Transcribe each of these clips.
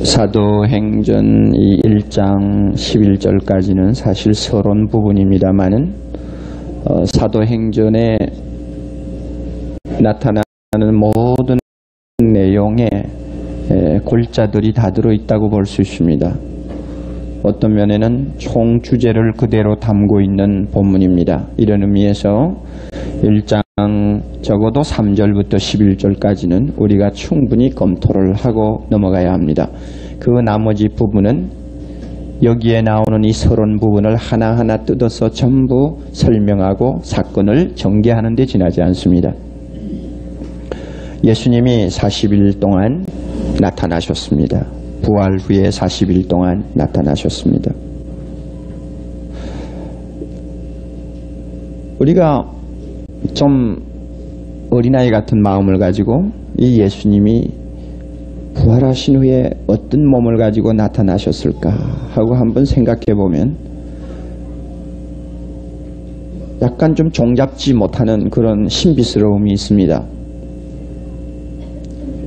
사도행전 이 1장 11절까지는 사실 서론 부분입니다마는 사도행전에 나타나는 모든 내용에 골자들이 다 들어있다고 볼 수 있습니다. 어떤 면에는 총 주제를 그대로 담고 있는 본문입니다. 이런 의미에서 1장 적어도 3절부터 11절까지는 우리가 충분히 검토를 하고 넘어가야 합니다. 그 나머지 부분은 여기에 나오는 이 서론 부분을 하나하나 뜯어서 전부 설명하고 사건을 전개하는 데 지나지 않습니다. 예수님이 40일 동안 나타나셨습니다. 부활 후에 40일 동안 나타나셨습니다. 우리가 좀 어린아이 같은 마음을 가지고 이 예수님이 부활하신 후에 어떤 몸을 가지고 나타나셨을까 하고 한번 생각해 보면 약간 좀 종잡지 못하는 그런 신비스러움이 있습니다.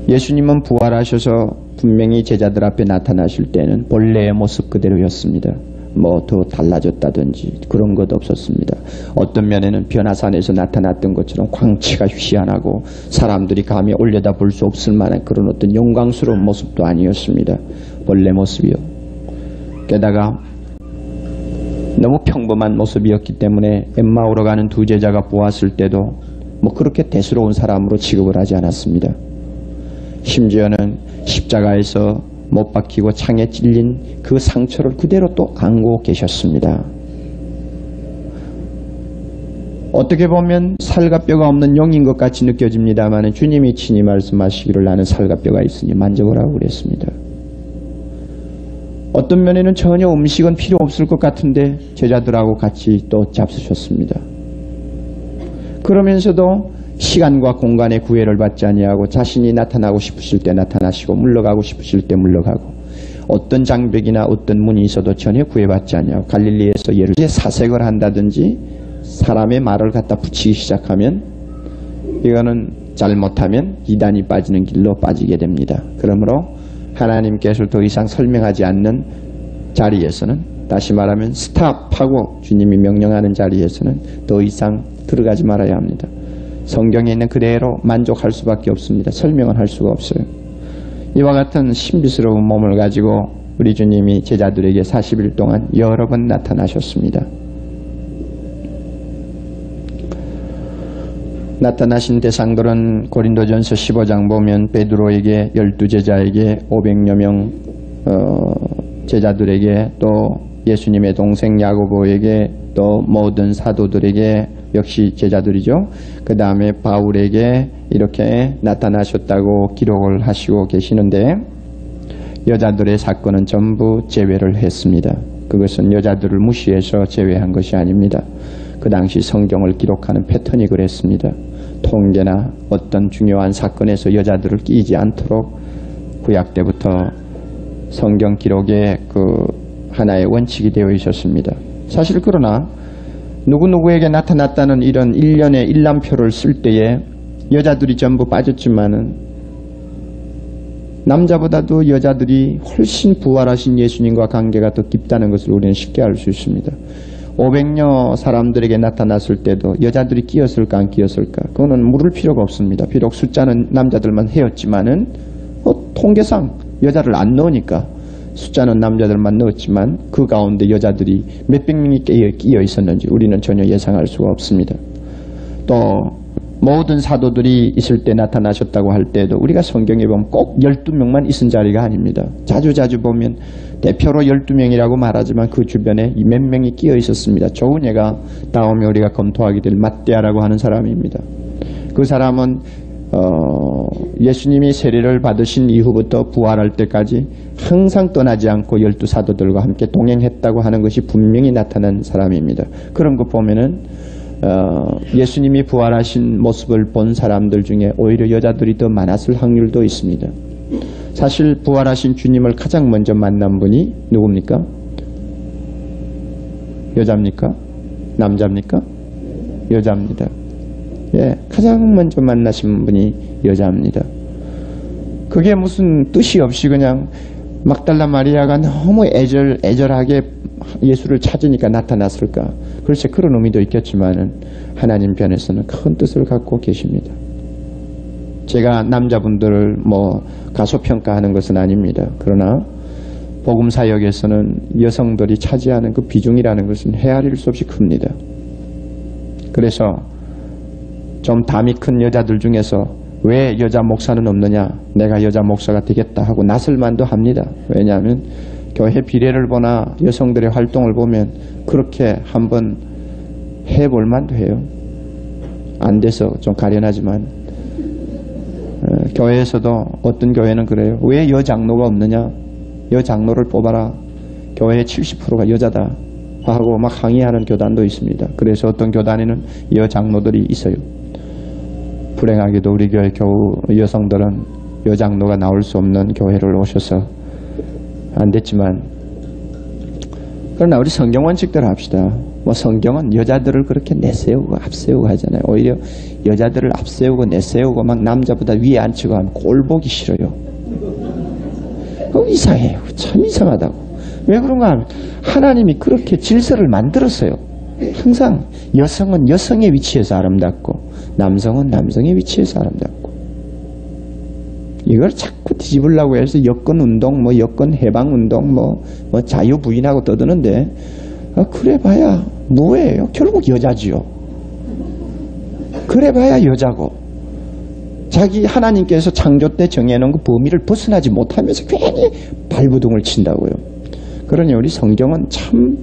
예수님은 부활하셔서 분명히 제자들 앞에 나타나실 때는 본래의 모습 그대로였습니다. 뭐 더 달라졌다든지 그런 것 없었습니다. 어떤 면에는 변화산에서 나타났던 것처럼 광채가 휘한하고 사람들이 감히 올려다 볼 수 없을 만한 그런 어떤 영광스러운 모습도 아니었습니다. 본래 모습이요. 게다가 너무 평범한 모습이었기 때문에 엠마오로 가는 두 제자가 보았을 때도 뭐 그렇게 대수로운 사람으로 취급을 하지 않았습니다. 심지어는 십자가에서 못 박히고 창에 찔린 그 상처를 그대로 또 안고 계셨습니다. 어떻게 보면 살과 뼈가 없는 용인 것 같이 느껴집니다만 주님이 친히 말씀하시기를 나는 살과 뼈가 있으니 만져보라고 그랬습니다. 어떤 면에는 전혀 음식은 필요 없을 것 같은데 제자들하고 같이 또 잡수셨습니다. 그러면서도 시간과 공간의 구애를 받지 아니하고 자신이 나타나고 싶으실 때 나타나시고 물러가고 싶으실 때 물러가고 어떤 장벽이나 어떤 문이 있어도 전혀 구애받지 아니하고 갈릴리에서 예를 사색을 한다든지 사람의 말을 갖다 붙이기 시작하면 이거는 잘못하면 이단이 빠지는 길로 빠지게 됩니다. 그러므로 하나님께서 더 이상 설명하지 않는 자리에서는 다시 말하면 스탑하고 주님이 명령하는 자리에서는 더 이상 들어가지 말아야 합니다. 성경에 있는 그대로 만족할 수밖에 없습니다. 설명은 할 수가 없어요. 이와 같은 신비스러운 몸을 가지고 우리 주님이 제자들에게 40일 동안 여러 번 나타나셨습니다. 나타나신 대상들은 고린도전서 15장 보면 베드로에게 12제자에게 500여 명 제자들에게 또 예수님의 동생 야고보에게 또 모든 사도들에게 역시 제자들이죠. 그 다음에 바울에게 이렇게 나타나셨다고 기록을 하시고 계시는데 여자들의 사건은 전부 제외를 했습니다. 그것은 여자들을 무시해서 제외한 것이 아닙니다. 그 당시 성경을 기록하는 패턴이 그랬습니다. 통계나 어떤 중요한 사건에서 여자들을 끼지 않도록 구약 때부터 성경 기록에 그 하나의 원칙이 되어 있었습니다. 사실 그러나 누구누구에게 나타났다는 이런 일련의 일람표를 쓸 때에 여자들이 전부 빠졌지만은 남자보다도 여자들이 훨씬 부활하신 예수님과 관계가 더 깊다는 것을 우리는 쉽게 알 수 있습니다. 500여 사람들에게 나타났을 때도 여자들이 끼었을까 안 끼었을까 그거는 물을 필요가 없습니다. 비록 숫자는 남자들만 해였지만은 통계상 여자를 안 넣으니까 숫자는 남자들만 넣었지만 그 가운데 여자들이 몇백 명이 끼어 있었는지 우리는 전혀 예상할 수가 없습니다. 또 모든 사도들이 있을 때 나타나셨다고 할 때도 우리가 성경에 보면 꼭 12명만 있은 자리가 아닙니다. 자주 보면 대표로 12명이라고 말하지만 그 주변에 몇 명이 끼어 있었습니다. 좋은 예가 다음에 우리가 검토하게 될 ματ대아라고 하는 사람입니다. 그 사람은 예수님이 세례를 받으신 이후부터 부활할 때까지 항상 떠나지 않고 12사도들과 함께 동행했다고 하는 것이 분명히 나타난 사람입니다. 그런 거 보면은 예수님이 부활하신 모습을 본 사람들 중에 오히려 여자들이 더 많았을 확률도 있습니다. 사실 부활하신 주님을 가장 먼저 만난 분이 누굽니까? 여자입니까? 남자입니까? 여자입니다. 예, 가장 먼저 만나신 분이 여자입니다. 그게 무슨 뜻이 없이 그냥 막달라 마리아가 너무 애절하게 예수를 찾으니까 나타났을까? 글쎄 그런 의미도 있겠지만 하나님 편에서는 큰 뜻을 갖고 계십니다. 제가 남자분들을 가소평가하는 것은 아닙니다. 그러나 복음사역에서는 여성들이 차지하는 그 비중이라는 것은 헤아릴 수 없이 큽니다. 그래서 좀 담이 큰 여자들 중에서 왜 여자 목사는 없느냐, 내가 여자 목사가 되겠다 하고 나설만도 합니다. 왜냐하면 교회 비례를 보나 여성들의 활동을 보면 그렇게 한번 해볼 만도 해요. 안 돼서 좀 가련하지만 교회에서도 어떤 교회는 그래요. 왜 여장로가 없느냐, 여장로를 뽑아라, 교회의 70%가 여자다 하고 막 항의하는 교단도 있습니다. 그래서 어떤 교단에는 여장로들이 있어요. 불행하게도 우리 교회 겨우 여성들은 여장로가 나올 수 없는 교회를 오셔서 안 됐지만, 그러나 우리 성경 원칙대로 합시다. 성경은 여자들을 그렇게 내세우고 앞세우고 하잖아요. 오히려 여자들을 앞세우고 내세우고 막 남자보다 위에 앉히고 하면 꼴 보기 싫어요. 이상해요. 참 이상하다고. 왜 그런가 하면 하나님이 그렇게 질서를 만들었어요. 항상 여성은 여성의 위치에서 아름답고 남성은 남성의 위치에서 아름답고, 이걸 자꾸 뒤집으려고 해서 여권운동, 여권해방운동, 자유부인하고 떠드는데, 그래봐야 뭐예요? 결국 여자지요. 그래봐야 여자고, 자기 하나님께서 창조 때 정해놓은 그 범위를 벗어나지 못하면서 괜히 발부둥을 친다고요. 그러니 우리 성경은 참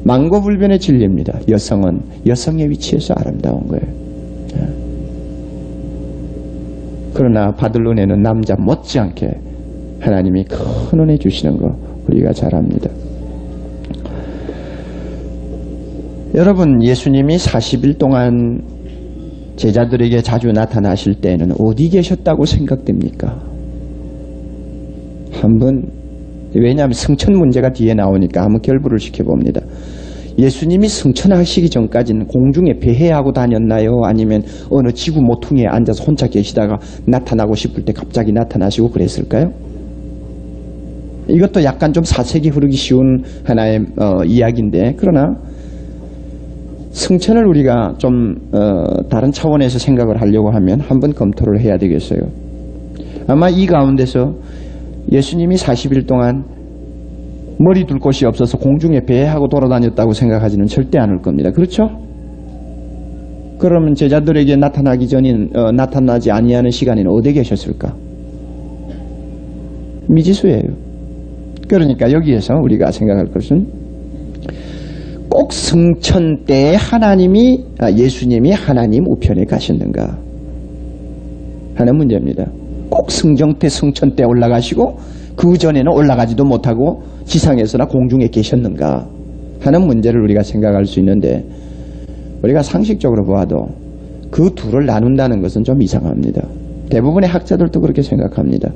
망고불변의 진리입니다. 여성은 여성의 위치에서 아름다운 거예요. 그러나 받을 은혜는 남자 못지않게 하나님이 큰 은혜 주시는 거 우리가 잘 압니다. 여러분, 예수님이 40일 동안 제자들에게 자주 나타나실 때는 어디 계셨다고 생각됩니까? 왜냐하면 승천 문제가 뒤에 나오니까 한번 결부를 시켜봅니다. 예수님이 승천하시기 전까지는 공중에 배회하고 다녔나요? 아니면 어느 지구 모퉁이에 앉아서 혼자 계시다가 나타나고 싶을 때 갑자기 나타나시고 그랬을까요? 이것도 약간 좀 사색이 흐르기 쉬운 하나의 이야기인데, 그러나 승천을 우리가 좀 다른 차원에서 생각을 하려고 하면 한번 검토를 해야 되겠어요. 아마 이 가운데서 예수님이 40일 동안 머리 둘 곳이 없어서 공중에 배회하고 돌아다녔다고 생각하지는 절대 않을 겁니다. 그렇죠? 그러면 제자들에게 나타나지 아니하는 시간에는 어디에 계셨을까? 미지수예요. 그러니까 여기에서 우리가 생각할 것은 꼭 승천 때에 예수님이 하나님 우편에 가셨는가 하는 문제입니다. 꼭 승천 때 올라가시고 그 전에는 올라가지도 못하고 지상에서나 공중에 계셨는가 하는 문제를 우리가 생각할 수 있는데, 우리가 상식적으로 보아도 그 둘을 나눈다는 것은 좀 이상합니다. 대부분의 학자들도 그렇게 생각합니다.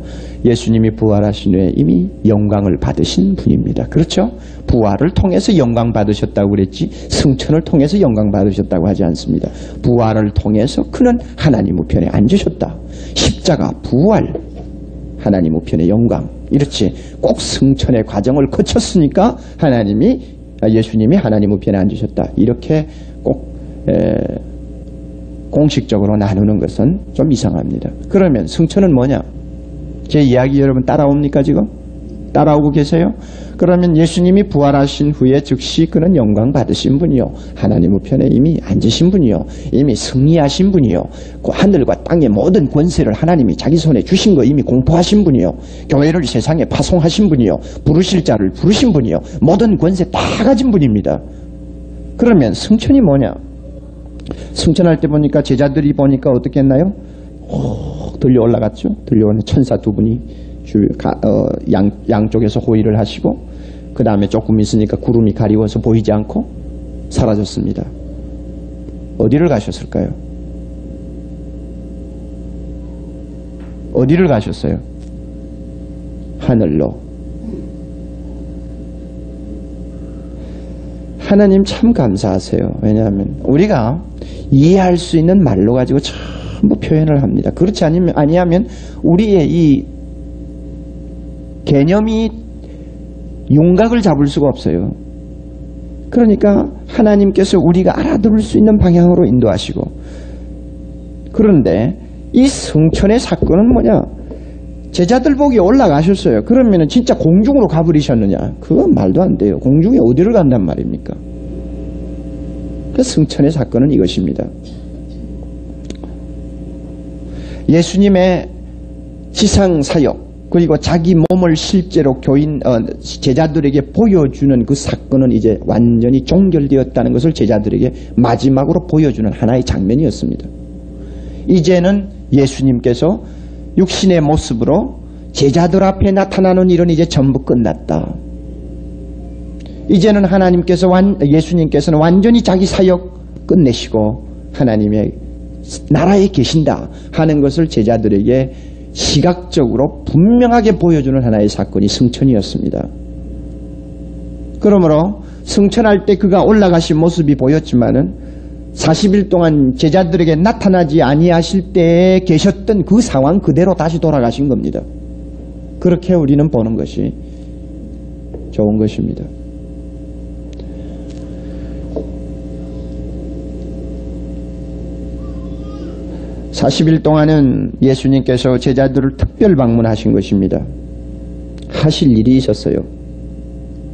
예수님이 부활하신 후에 이미 영광을 받으신 분입니다. 그렇죠? 부활을 통해서 영광 받으셨다고 그랬지 승천을 통해서 영광 받으셨다고 하지 않습니다. 부활을 통해서 그는 하나님 우편에 앉으셨다. 십자가, 부활, 하나님 우편의 영광, 이렇지 꼭 승천의 과정을 거쳤으니까 예수님이 하나님 우편에 앉으셨다. 이렇게 꼭 공식적으로 나누는 것은 좀 이상합니다. 그러면 승천은 뭐냐? 제 이야기 여러분 따라옵니까 지금? 따라오고 계세요? 그러면 예수님이 부활하신 후에 즉시 그는 영광 받으신 분이요, 하나님 우편에 이미 앉으신 분이요, 이미 승리하신 분이요, 그 하늘과 땅의 모든 권세를 하나님이 자기 손에 주신 거 이미 공포하신 분이요, 교회를 세상에 파송하신 분이요, 부르실 자를 부르신 분이요, 모든 권세 다 가진 분입니다. 그러면 승천이 뭐냐? 승천할 때 보니까 제자들이 보니까 어떻게 했나요? 들려 올라갔죠. 들려오는 천사 두 분이 양쪽에서 호위를 하시고, 그 다음에 조금 있으니까 구름이 가리워서 보이지 않고 사라졌습니다. 어디를 가셨을까요? 어디를 가셨어요? 하늘로. 하나님 참 감사하세요. 왜냐하면 우리가 이해할 수 있는 말로 가지고 전부 표현을 합니다. 그렇지 아니하면 우리의 이 개념이 윤곽을 잡을 수가 없어요. 그러니까 하나님께서 우리가 알아들을 수 있는 방향으로 인도하시고, 그런데 이 성천의 사건은 뭐냐? 제자들 보기에 올라가셨어요. 그러면 진짜 공중으로 가버리셨느냐? 그건 말도 안 돼요. 공중에 어디를 간단 말입니까? 그 성천의 사건은 이것입니다. 예수님의 지상 사역, 그리고 자기 몸을 실제로 제자들에게 보여주는 그 사건은 이제 완전히 종결되었다는 것을 제자들에게 마지막으로 보여주는 하나의 장면이었습니다. 이제는 예수님께서 육신의 모습으로 제자들 앞에 나타나는 일은 이제 전부 끝났다. 이제는 예수님께서는 완전히 자기 사역 끝내시고 하나님의 나라에 계신다 하는 것을 제자들에게 시각적으로 분명하게 보여주는 하나의 사건이 승천이었습니다. 그러므로 승천할 때 그가 올라가신 모습이 보였지만은 40일 동안 제자들에게 나타나지 아니하실 때에 계셨던 그 상황 그대로 다시 돌아가신 겁니다. 그렇게 우리는 보는 것이 좋은 것입니다. (40일) 동안은 예수님께서 제자들을 특별 방문하신 것입니다. 하실 일이 있었어요.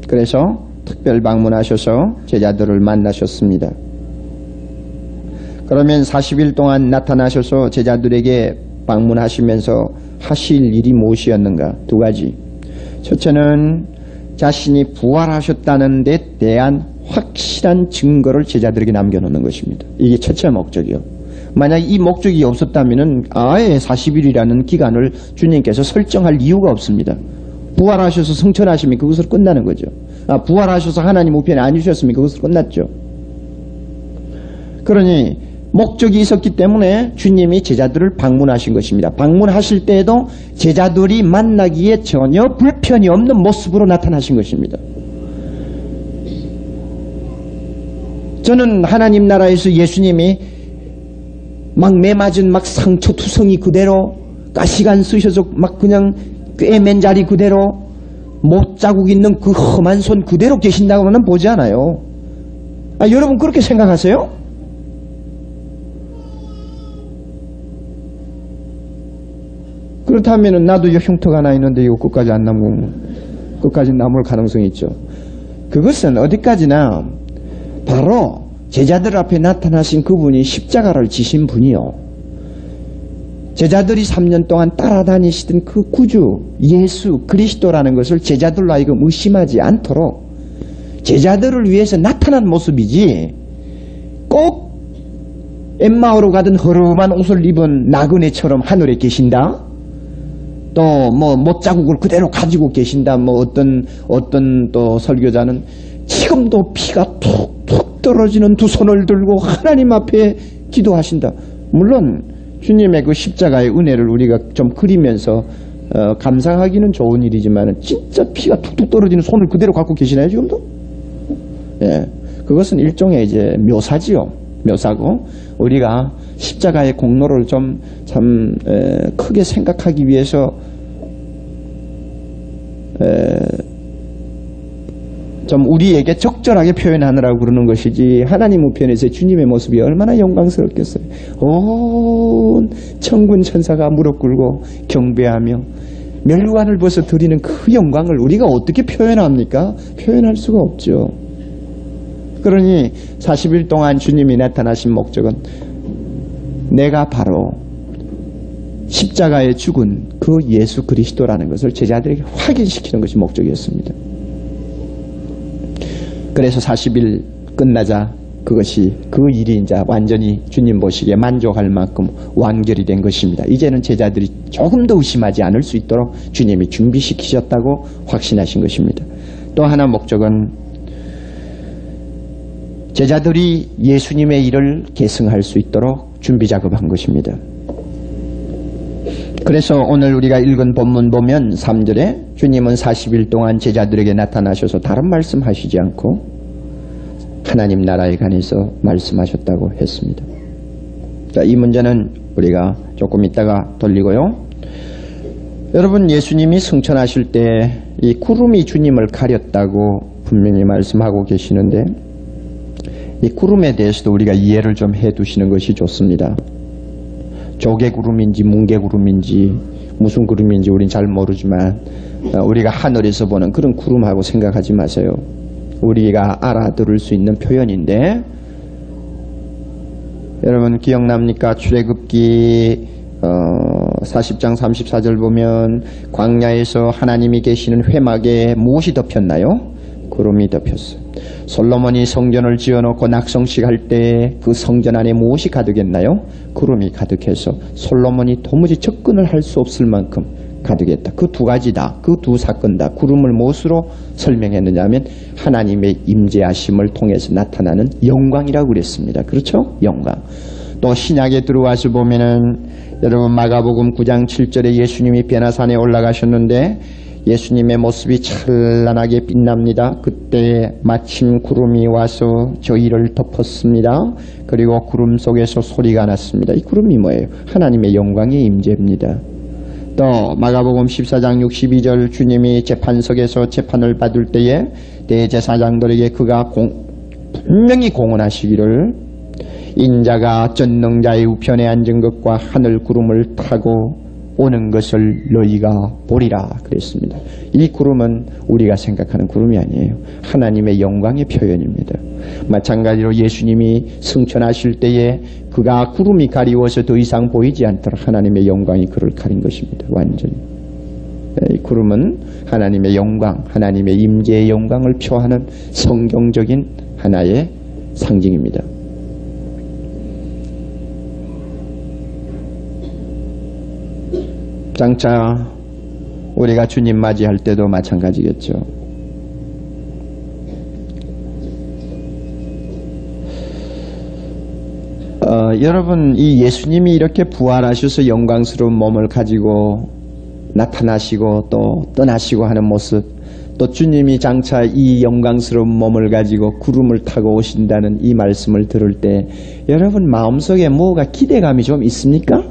그래서 특별 방문하셔서 제자들을 만나셨습니다. 그러면 40일 동안 나타나셔서 제자들에게 방문하시면서 하실 일이 무엇이었는가? 두 가지. 첫째는 자신이 부활하셨다는 데 대한 확실한 증거를 제자들에게 남겨놓는 것입니다. 이게 첫째 목적이요. 만약 이 목적이 없었다면 아예 40일이라는 기간을 주님께서 설정할 이유가 없습니다. 부활하셔서 승천하시면 그것으로 끝나는 거죠. 부활하셔서 하나님 우편에 앉으셨으면 그것으로 끝났죠. 그러니 목적이 있었기 때문에 주님이 제자들을 방문하신 것입니다. 방문하실 때에도 제자들이 만나기에 전혀 불편이 없는 모습으로 나타나신 것입니다. 저는 하나님 나라에서 예수님이 막 매맞은 막 상처 투성이 그대로, 가시관 쓰셔서 막 그냥 꽤 맨 자리 그대로, 못 자국 있는 그 험한 손 그대로 계신다고는 보지 않아요. 여러분 그렇게 생각하세요? 그렇다면 나도 이 흉터가 하나 있는데 이거 끝까지 안 남고 끝까지 남을 가능성이 있죠. 그것은 어디까지나 바로 제자들 앞에 나타나신 그분이 십자가를 지신 분이요. 제자들이 3년 동안 따라다니시던 그 구주 예수 그리스도라는 것을 제자들로 하여금 의심하지 않도록 제자들을 위해서 나타난 모습이지, 꼭 엠마오로 가던 허름한 옷을 입은 나그네처럼 하늘에 계신다, 또 뭐 못자국을 그대로 가지고 계신다, 뭐 어떤 또 설교자는 지금도 피가 툭툭 떨어지는 두 손을 들고 하나님 앞에 기도하신다. 물론 주님의 그 십자가의 은혜를 우리가 좀 그리면서 감상하기는 좋은 일이지만 진짜 피가 툭툭 떨어지는 손을 그대로 갖고 계시나요 지금도? 예, 그것은 일종의 이제 묘사지요. 묘사고, 우리가 십자가의 공로를 좀 참 크게 생각하기 위해서 좀 우리에게 적절하게 표현하느라고 그러는 것이지, 하나님 우편에서 주님의 모습이 얼마나 영광스럽겠어요. 온 천군 천사가 무릎 꿇고 경배하며 멸관을 벗어 드리는 그 영광을 우리가 어떻게 표현합니까? 표현할 수가 없죠. 그러니 40일 동안 주님이 나타나신 목적은 내가 바로 십자가에 죽은 그 예수 그리스도라는 것을 제자들에게 확인시키는 것이 목적이었습니다. 그래서 40일 끝나자 그것이, 그 일이 이제 완전히 주님 보시기에 만족할 만큼 완결이 된 것입니다. 이제는 제자들이 조금 더 의심하지 않을 수 있도록 주님이 준비시키셨다고 확신하신 것입니다. 또 하나 목적은 제자들이 예수님의 일을 계승할 수 있도록 준비 작업한 것입니다. 그래서 오늘 우리가 읽은 본문 보면 3절에 주님은 40일 동안 제자들에게 나타나셔서 다른 말씀하시지 않고 하나님 나라에 관해서 말씀하셨다고 했습니다. 자, 이 문제는 우리가 조금 이따가 돌리고요. 여러분, 예수님이 승천하실 때 이 구름이 주님을 가렸다고 분명히 말씀하고 계시는데, 이 구름에 대해서도 우리가 이해를 좀 해두시는 것이 좋습니다. 조개구름인지 뭉게구름인지 무슨 구름인지 우린 잘 모르지만 우리가 하늘에서 보는 그런 구름하고 생각하지 마세요. 우리가 알아들을 수 있는 표현인데, 여러분 기억납니까? 출애굽기 40장 34절 보면 광야에서 하나님이 계시는 회막에 무엇이 덮였나요? 구름이 덮였어요. 솔로몬이 성전을 지어놓고 낙성식 할 때 그 성전 안에 무엇이 가득했나요? 구름이 가득해서 솔로몬이 도무지 접근을 할 수 없을 만큼 가득했다. 그 두 가지다. 그 두 사건 다 구름을 무엇으로 설명했느냐 하면 하나님의 임재하심을 통해서 나타나는 영광이라고 그랬습니다. 그렇죠? 영광. 또 신약에 들어와서 보면은 여러분 마가복음 9장 7절에 예수님이 변화산에 올라가셨는데 예수님의 모습이 찬란하게 빛납니다. 그때 마침 구름이 와서 저희를 덮었습니다. 그리고 구름 속에서 소리가 났습니다. 이 구름이 뭐예요? 하나님의 영광의 임재입니다. 또 마가복음 14장 62절 주님이 재판석에서 재판을 받을 때에 대제사장들에게 그가 분명히 공언하시기를 인자가 전능자의 우편에 앉은 것과 하늘 구름을 타고 오는 것을 너희가 보리라 그랬습니다. 이 구름은 우리가 생각하는 구름이 아니에요. 하나님의 영광의 표현입니다. 마찬가지로 예수님이 승천하실 때에 그가 구름이 가리워서 더 이상 보이지 않도록 하나님의 영광이 그를 가린 것입니다. 완전히. 이 구름은 하나님의 영광, 하나님의 임재의 영광을 표하는 성경적인 하나의 상징입니다. 장차 우리가 주님 맞이할 때도 마찬가지겠죠. 여러분, 이 예수님이 이렇게 부활하셔서 영광스러운 몸을 가지고 나타나시고 또 떠나시고 하는 모습, 또 주님이 장차 이 영광스러운 몸을 가지고 구름을 타고 오신다는 이 말씀을 들을 때 여러분 마음속에 뭐가 기대감이 좀 있습니까?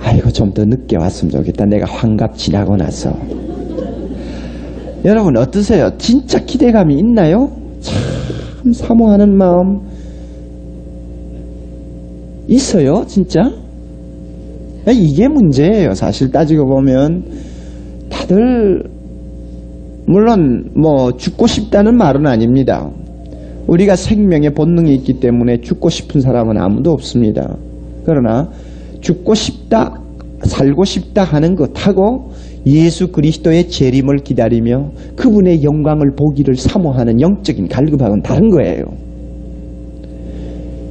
아이고 좀 더 늦게 왔으면 좋겠다. 내가 환갑 지나고 나서. 여러분 어떠세요? 진짜 기대감이 있나요? 참 사모하는 마음 있어요? 진짜? 이게 문제예요. 사실 따지고 보면 다들 물론 뭐 죽고 싶다는 말은 아닙니다. 우리가 생명의 본능이 있기 때문에 죽고 싶은 사람은 아무도 없습니다. 그러나 죽고 싶다, 살고 싶다 하는 것하고 예수 그리스도의 재림을 기다리며 그분의 영광을 보기를 사모하는 영적인 갈급함은 다른 거예요.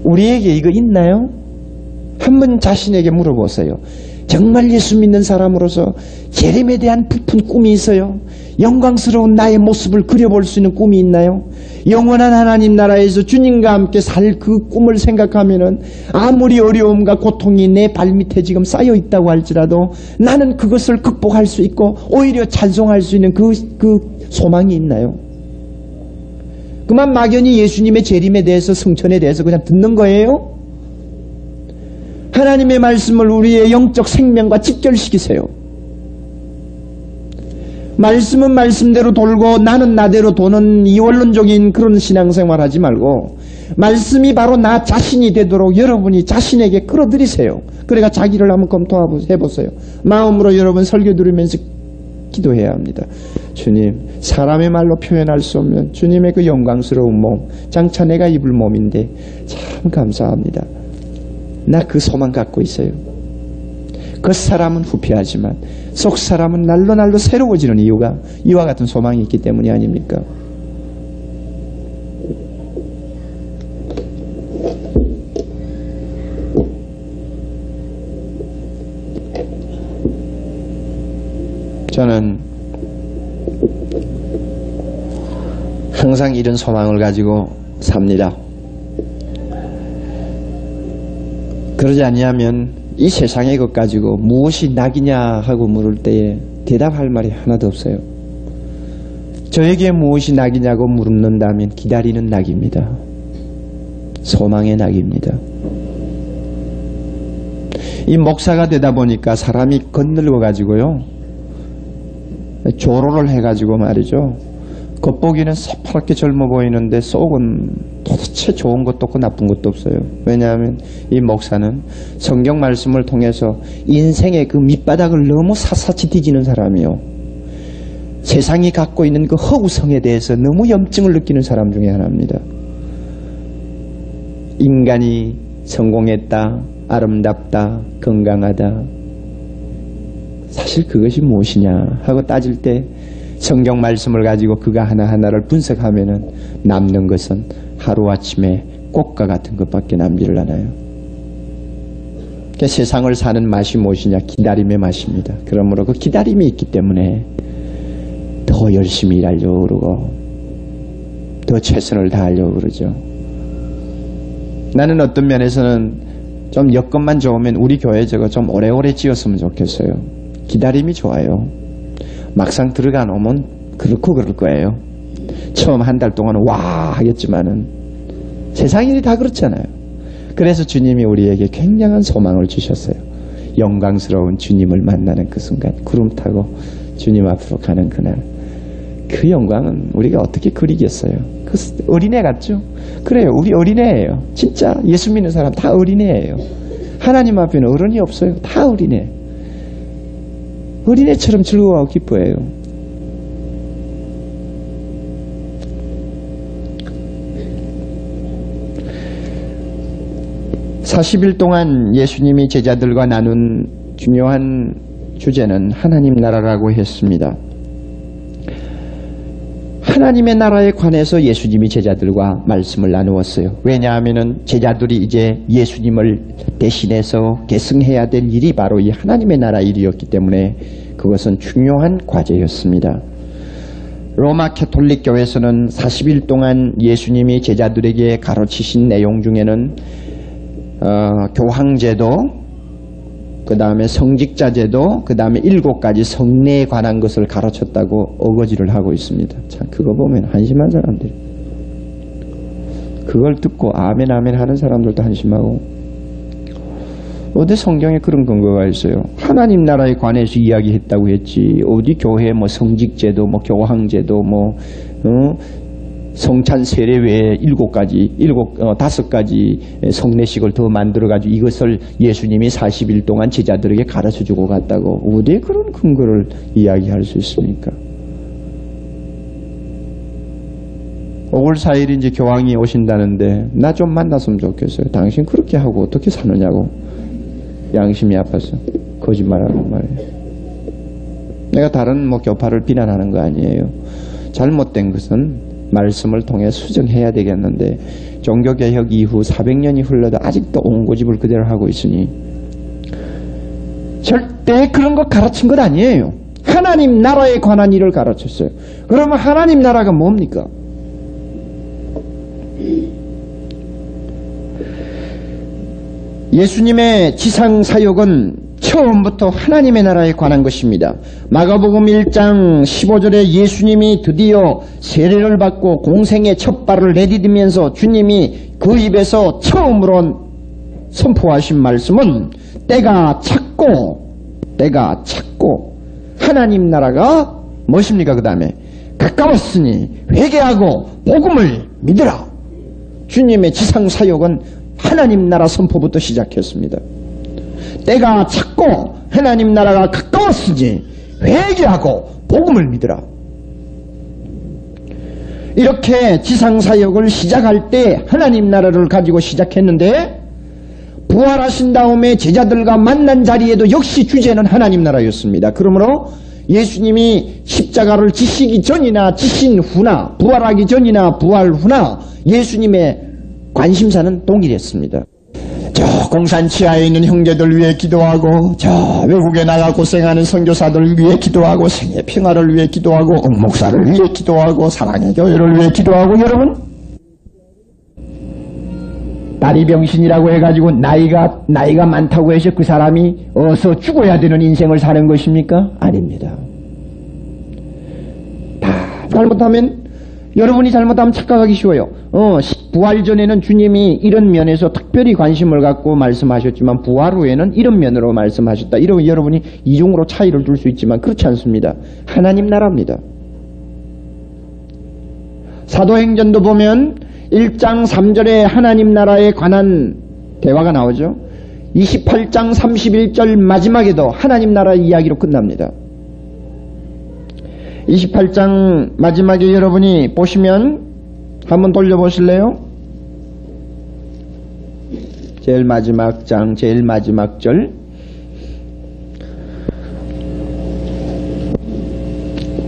우리에게 이거 있나요? 한번 자신에게 물어보세요. 정말 예수 믿는 사람으로서 재림에 대한 부푼 꿈이 있어요? 영광스러운 나의 모습을 그려볼 수 있는 꿈이 있나요? 영원한 하나님 나라에서 주님과 함께 살 그 꿈을 생각하면은 아무리 어려움과 고통이 내 발밑에 지금 쌓여 있다고 할지라도 나는 그것을 극복할 수 있고 오히려 찬송할 수 있는 그 소망이 있나요? 그만 막연히 예수님의 재림에 대해서 승천에 대해서 그냥 듣는 거예요? 하나님의 말씀을 우리의 영적 생명과 직결시키세요. 말씀은 말씀대로 돌고 나는 나대로 도는 이원론적인 그런 신앙생활 하지 말고 말씀이 바로 나 자신이 되도록 여러분이 자신에게 끌어들이세요. 그러니까 자기를 한번 검토해보세요. 마음으로 여러분 설교 들으면서 기도해야 합니다. 주님, 사람의 말로 표현할 수 없는 주님의 그 영광스러운 몸, 장차 내가 입을 몸인데 참 감사합니다. 나 그 소망 갖고 있어요. 겉사람은 후피하지만 속사람은 날로 새로워지는 이유가 이와 같은 소망이 있기 때문이 아닙니까? 저는 항상 이런 소망을 가지고 삽니다. 그러지 아니하면 이 세상의 것 가지고 무엇이 낙이냐 하고 물을 때에 대답할 말이 하나도 없어요. 저에게 무엇이 낙이냐고 물는다면 기다리는 낙입니다. 소망의 낙입니다. 이 목사가 되다 보니까 사람이 건늙어 가지고요, 조로를 해가지고 말이죠, 겉보기는 새파랗게 젊어 보이는데 속은 도대체 좋은 것도 없고 나쁜 것도 없어요. 왜냐하면 이 목사는 성경 말씀을 통해서 인생의 그 밑바닥을 너무 샅샅이 뒤지는 사람이요, 세상이 갖고 있는 그 허구성에 대해서 너무 염증을 느끼는 사람 중에 하나입니다. 인간이 성공했다, 아름답다, 건강하다, 사실 그것이 무엇이냐 하고 따질 때 성경 말씀을 가지고 그가 하나하나를 분석하면은 남는 것은 하루아침에 꽃과 같은 것밖에 남지를 않아요. 그러니까 세상을 사는 맛이 무엇이냐? 기다림의 맛입니다. 그러므로 그 기다림이 있기 때문에 더 열심히 일하려고 그러고 더 최선을 다하려고 그러죠. 나는 어떤 면에서는 좀 여건만 좋으면 우리 교회 저거 좀 오래오래 지었으면 좋겠어요. 기다림이 좋아요. 막상 들어가 놓으면 그렇고 그럴 거예요. 처음 한 달 동안은 와 하겠지만은 세상 일이 다 그렇잖아요. 그래서 주님이 우리에게 굉장한 소망을 주셨어요. 영광스러운 주님을 만나는 그 순간, 구름 타고 주님 앞으로 가는 그날, 그 영광은 우리가 어떻게 그리겠어요? 그 어린애 같죠? 그래요, 우리 어린애예요. 진짜 예수 믿는 사람 다 어린애예요. 하나님 앞에는 어른이 없어요. 다 어린애. 어린애처럼 즐거워하고 기뻐해요. (40일) 동안 예수님이 제자들과 나눈 중요한 주제는 하나님 나라라고 했습니다. 하나님의 나라에 관해서 예수님이 제자들과 말씀을 나누었어요. 왜냐하면 제자들이 이제 예수님을 대신해서 계승해야 될 일이 바로 이 하나님의 나라 일이었기 때문에 그것은 중요한 과제였습니다. 로마 캐톨릭 교회에서는 40일 동안 예수님이 제자들에게 가르치신 내용 중에는 교황제도, 그 다음에 성직자제도, 그 다음에 7가지 성례에 관한 것을 가르쳤다고 어거지를 하고 있습니다. 참 그거 보면 한심한 사람들, 그걸 듣고 아멘 아멘 하는 사람들도 한심하고, 어디 성경에 그런 근거가 있어요? 하나님 나라에 관해서 이야기했다고 했지 어디 교회 뭐 성직제도, 뭐 교황제도, 뭐 성찬 세례 외에 5가지 성례식을 더 만들어가지고 이것을 예수님이 40일 동안 제자들에게 가르쳐주고 갔다고 어디에 그런 근거를 이야기할 수 있습니까? 5월 4일 이제 교황이 오신다는데 나 좀 만났으면 좋겠어요. 당신 그렇게 하고 어떻게 사느냐고. 양심이 아파서 거짓말하는 말이에요. 내가 다른 뭐 교파를 비난하는 거 아니에요. 잘못된 것은 말씀을 통해 수정해야 되겠는데 종교개혁 이후 400년이 흘러도 아직도 옹고집을 그대로 하고 있으니 절대 그런 거 가르친 것 아니에요. 하나님 나라에 관한 일을 가르쳤어요. 그러면 하나님 나라가 뭡니까? 예수님의 지상사역은 처음부터 하나님의 나라에 관한 것입니다. 마가복음 1장 15절에 예수님이 드디어 세례를 받고 공생의 첫 발을 내디디면서 주님이 그 입에서 처음으로 선포하신 말씀은 때가 찼고 하나님 나라가 무엇입니까? 그 다음에 가까웠으니 회개하고 복음을 믿으라. 주님의 지상사역은 하나님 나라 선포부터 시작했습니다. 때가 찼고 하나님 나라가 가까웠으니 회개하고 복음을 믿으라. 이렇게 지상사역을 시작할 때 하나님 나라를 가지고 시작했는데 부활하신 다음에 제자들과 만난 자리에도 역시 주제는 하나님 나라였습니다. 그러므로 예수님이 십자가를 지시기 전이나 지신 후나 부활하기 전이나 부활 후나 예수님의 관심사는 동일했습니다. 저 공산 치하에 있는 형제들 위해 기도하고, 저 외국에 나가 고생하는 선교사들 위해 기도하고, 생애 평화를 위해 기도하고, 목사를 위해 기도하고, 사랑의 교회를 위해 기도하고. 여러분, 다리 병신이라고 해가지고 나이가 많다고 해서 그 사람이 어서 죽어야 되는 인생을 사는 것입니까? 아닙니다. 다 잘못하면 여러분이 잘못하면 착각하기 쉬워요. 부활 전에는 주님이 이런 면에서 특별히 관심을 갖고 말씀하셨지만 부활 후에는 이런 면으로 말씀하셨다. 이러면 여러분이 이중으로 차이를 둘 수 있지만 그렇지 않습니다. 하나님 나라입니다. 사도행전도 보면 1장 3절에 하나님 나라에 관한 대화가 나오죠. 28장 31절 마지막에도 하나님 나라 이야기로 끝납니다. 28장 마지막에 여러분이 보시면 한번 돌려보실래요? 제일 마지막 장, 제일 마지막 절.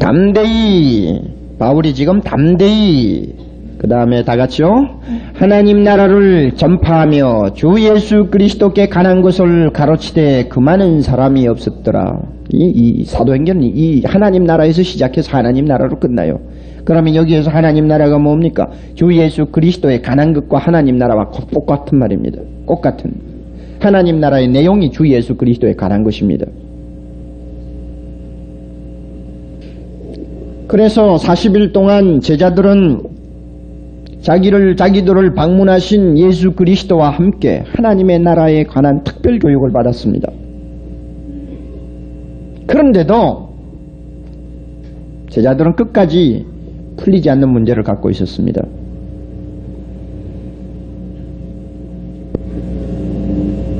담대히, 바울이 지금 담대히, 그 다음에 다 같이요. 하나님 나라를 전파하며 주 예수 그리스도께 관한 것을 가로치되 그 많은 사람이 없었더라. 이 사도행전이 이 하나님 나라에서 시작해서 하나님 나라로 끝나요. 그러면 여기에서 하나님 나라가 뭡니까? 주 예수 그리스도에 관한 것과 하나님 나라와 똑같은 말입니다. 똑같은. 하나님 나라의 내용이 주 예수 그리스도에 관한 것입니다. 그래서 40일 동안 제자들은 자기들을 방문하신 예수 그리스도와 함께 하나님의 나라에 관한 특별 교육을 받았습니다. 그런데도 제자들은 끝까지 풀리지 않는 문제를 갖고 있었습니다.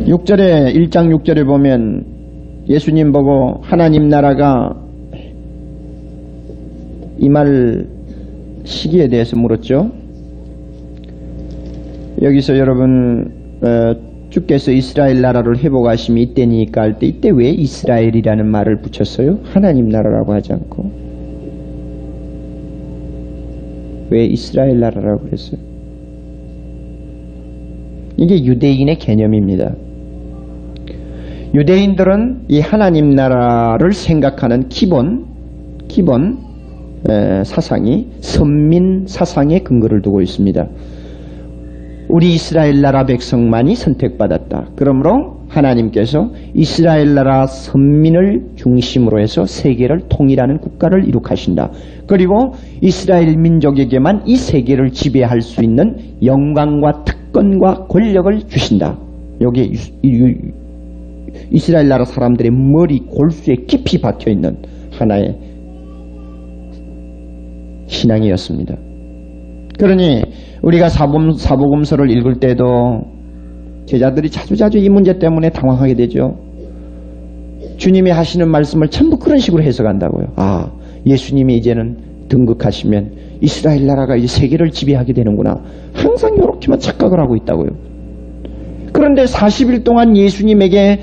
(6절에) 1장 6절에 보면 예수님 보고 하나님 나라가 임할 시기에 대해서 물었죠. 여기서 여러분 주께서 이스라엘 나라를 회복하심이 이때니까 할 때 이때 왜 이스라엘이라는 말을 붙였어요? 하나님 나라라고 하지 않고 왜 이스라엘 나라라고 그랬어요? 이게 유대인의 개념입니다. 유대인들은 이 하나님 나라를 생각하는 기본 사상이 선민 사상에 근거를 두고 있습니다. 우리 이스라엘 나라 백성만이 선택받았다. 그러므로 하나님께서 이스라엘 나라 선민을 중심으로 해서 세계를 통일하는 국가를 이룩하신다. 그리고 이스라엘 민족에게만 이 세계를 지배할 수 있는 영광과 특권과 권력을 주신다. 여기에 이스라엘 나라 사람들의 머리 골수에 깊이 박혀있는 하나의 신앙이었습니다. 그러니 우리가 사복음서를 읽을 때도 제자들이 자주자주 이 문제 때문에 당황하게 되죠. 주님이 하시는 말씀을 전부 그런 식으로 해석한다고요. 아, 예수님이 이제는 등극하시면 이스라엘 나라가 이제 세계를 지배하게 되는구나. 항상 이렇게만 착각을 하고 있다고요. 그런데 40일 동안 예수님에게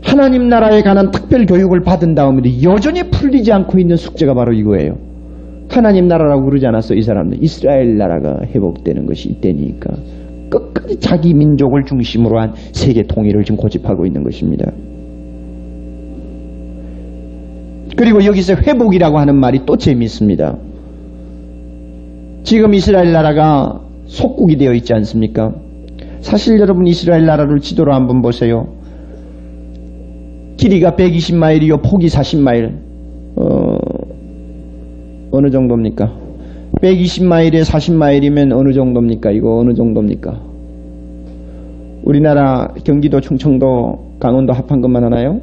하나님 나라에 관한 특별 교육을 받은 다음에도 여전히 풀리지 않고 있는 숙제가 바로 이거예요. 하나님 나라라고 그러지 않았어. 이 사람들 이스라엘 나라가 회복되는 것이 이때니까 끝까지 자기 민족을 중심으로 한 세계 통일을 지금 고집하고 있는 것입니다. 그리고 여기서 회복이라고 하는 말이 또 재미있습니다. 지금 이스라엘 나라가 속국이 되어 있지 않습니까? 사실 여러분 이스라엘 나라를 지도로 한번 보세요. 길이가 120마일이요 폭이 40마일. 어느 정도입니까? 120마일에 40마일이면 어느 정도입니까? 이거 어느 정도입니까? 우리나라 경기도, 충청도, 강원도 합한 것만 하나요?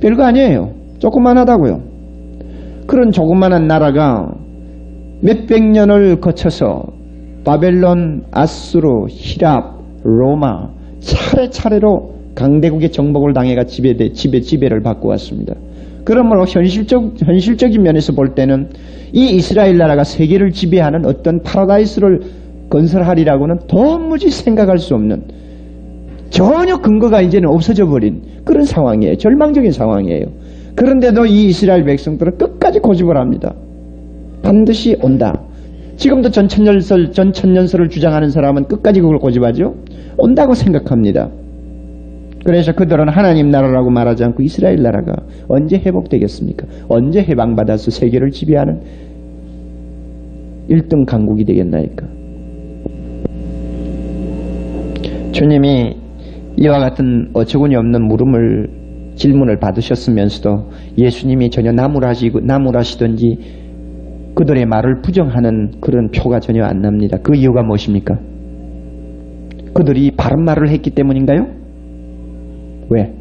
별거 아니에요. 조그만하다고요. 그런 조그만한 나라가 몇백 년을 거쳐서 바벨론, 아수르, 히랍, 로마 차례차례로 강대국의 정복을 당해가 지배를 받고 왔습니다. 그러므로 현실적인 면에서 볼 때는 이 이스라엘 나라가 세계를 지배하는 어떤 파라다이스를 건설하리라고는 도무지 생각할 수 없는 전혀 근거가 이제는 없어져 버린 그런 상황이에요. 절망적인 상황이에요. 그런데도 이 이스라엘 백성들은 끝까지 고집을 합니다. 반드시 온다. 지금도 전천년설을 주장하는 사람은 끝까지 그걸 고집하죠. 온다고 생각합니다. 그래서 그들은 하나님 나라라고 말하지 않고 이스라엘 나라가 언제 회복되겠습니까? 언제 해방받아서 세계를 지배하는 1등 강국이 되겠나이까? 주님이 이와 같은 어처구니 없는 질문을 받으셨으면서도 예수님이 전혀 나무라시든지 그들의 말을 부정하는 그런 표가 전혀 안 납니다. 그 이유가 무엇입니까? 그들이 바른 말을 했기 때문인가요? 왜?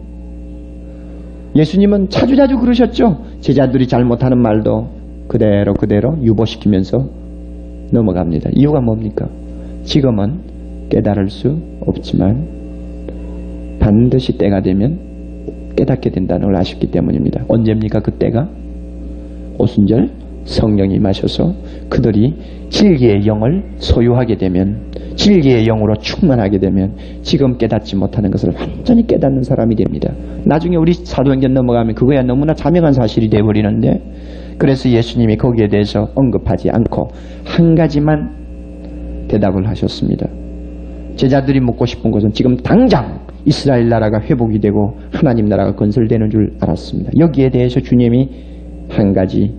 예수님은 자주자주 그러셨죠. 제자들이 잘못하는 말도 그대로 유보시키면서 넘어갑니다. 이유가 뭡니까? 지금은 깨달을 수 없지만 반드시 때가 되면 깨닫게 된다는 걸 아셨기 때문입니다. 언제입니까? 그 때가? 오순절 성령이 임하셔서 그들이 진리의 영을 소유하게 되면, 진리의 영으로 충만하게 되면 지금 깨닫지 못하는 것을 완전히 깨닫는 사람이 됩니다. 나중에 우리 사도행전 넘어가면 그거야 너무나 자명한 사실이 되어버리는데, 그래서 예수님이 거기에 대해서 언급하지 않고 한 가지만 대답을 하셨습니다. 제자들이 묻고 싶은 것은 지금 당장 이스라엘 나라가 회복이 되고 하나님 나라가 건설되는 줄 알았습니다. 여기에 대해서 주님이 한 가지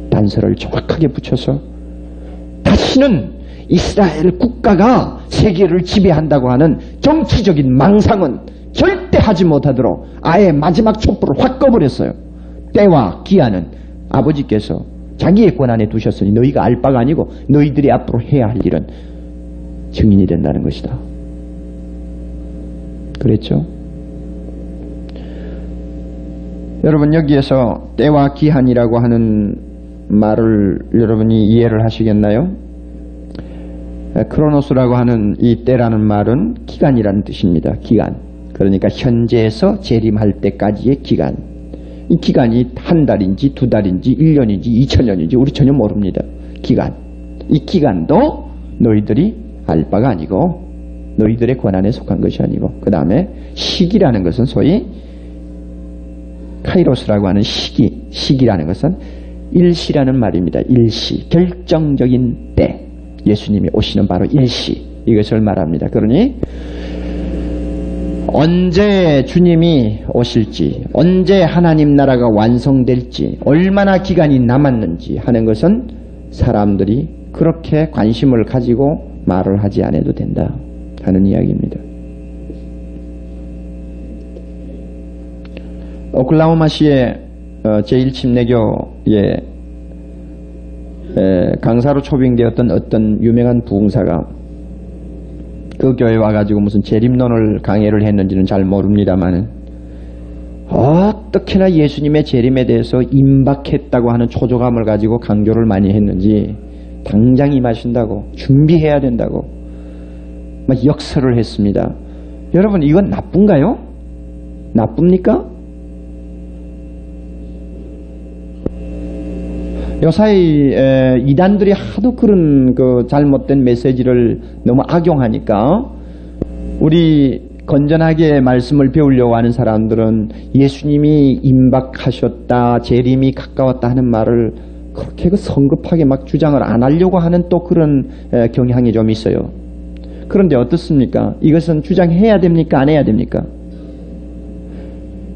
단서를 정확하게 붙여서 다시는 이스라엘 국가가 세계를 지배한다고 하는 정치적인 망상은 절대 하지 못하도록 아예 마지막 촛불을 확 꺼버렸어요. 때와 기한은 아버지께서 자기의 권한에 두셨으니 너희가 알 바가 아니고 너희들이 앞으로 해야 할 일은 증인이 된다는 것이다. 그랬죠? 여러분, 여기에서 때와 기한이라고 하는 말을 여러분이 이해를 하시겠나요? 크로노스라고 하는 이 때라는 말은 기간이라는 뜻입니다. 기간. 그러니까 현재에서 재림할 때까지의 기간. 이 기간이 한 달인지 두 달인지 1년인지 2000년인지 우리 전혀 모릅니다. 기간. 이 기간도 너희들이 알 바가 아니고 너희들의 권한에 속한 것이 아니고, 그 다음에 시기라는 것은 소위 카이로스라고 하는 시기라는 것은 일시라는 말입니다. 일시, 결정적인 때. 예수님이 오시는 바로 일시, 이것을 말합니다. 그러니 언제 주님이 오실지, 언제 하나님 나라가 완성될지, 얼마나 기간이 남았는지 하는 것은 사람들이 그렇게 관심을 가지고 말을 하지 않아도 된다 하는 이야기입니다. 오클라호마시의 제1침례교의 강사로 초빙되었던 어떤 유명한 부흥사가 그 교회에 와가지고 무슨 재림론을 강의를 했는지는 잘 모릅니다만, 어떻게나 예수님의 재림에 대해서 임박했다고 하는 초조감을 가지고 강조를 많이 했는지 당장 임하신다고, 준비해야 된다고 막 역설을 했습니다. 여러분, 이건 나쁜가요? 나쁩니까? 요사이 이단들이 하도 그런 그 잘못된 메시지를 너무 악용하니까 우리 건전하게 말씀을 배우려고 하는 사람들은 예수님이 임박하셨다, 재림이 가까웠다 하는 말을 그렇게 성급하게 막 주장을 안 하려고 하는 또 그런 경향이 좀 있어요. 그런데 어떻습니까? 이것은 주장해야 됩니까? 안 해야 됩니까?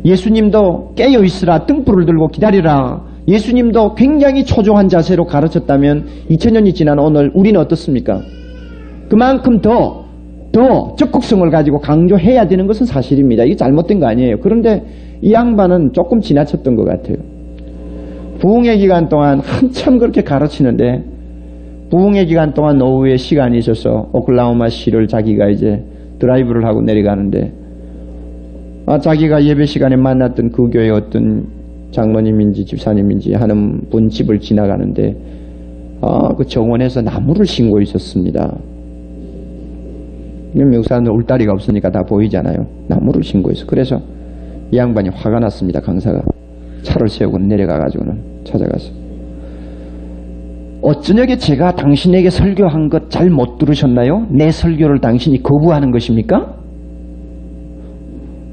예수님도 깨어있으라, 등불을 들고 기다리라. 예수님도 굉장히 초조한 자세로 가르쳤다면 2000년이 지난 오늘 우리는 어떻습니까? 그만큼 더 적극성을 가지고 강조해야 되는 것은 사실입니다. 이게 잘못된 거 아니에요. 그런데 이 양반은 조금 지나쳤던 것 같아요. 부흥의 기간 동안 한참 그렇게 가르치는데, 부흥의 기간 동안 오후에 시간이 있어서 오클라호마시를 자기가 이제 드라이브를 하고 내려가는데, 자기가 예배 시간에 만났던 그 교회 어떤 장로님인지 집사님인지 하는 분 집을 지나가는데 그 정원에서 나무를 심고 있었습니다. 미국 사람들 울다리가 없으니까 다 보이잖아요. 나무를 심고 있어. 그래서 이 양반이 화가 났습니다. 강사가 차를 세우고 내려가가지고는 찾아가서, 어쩌냐게 제가 당신에게 설교한 것 잘 못 들으셨나요? 내 설교를 당신이 거부하는 것입니까?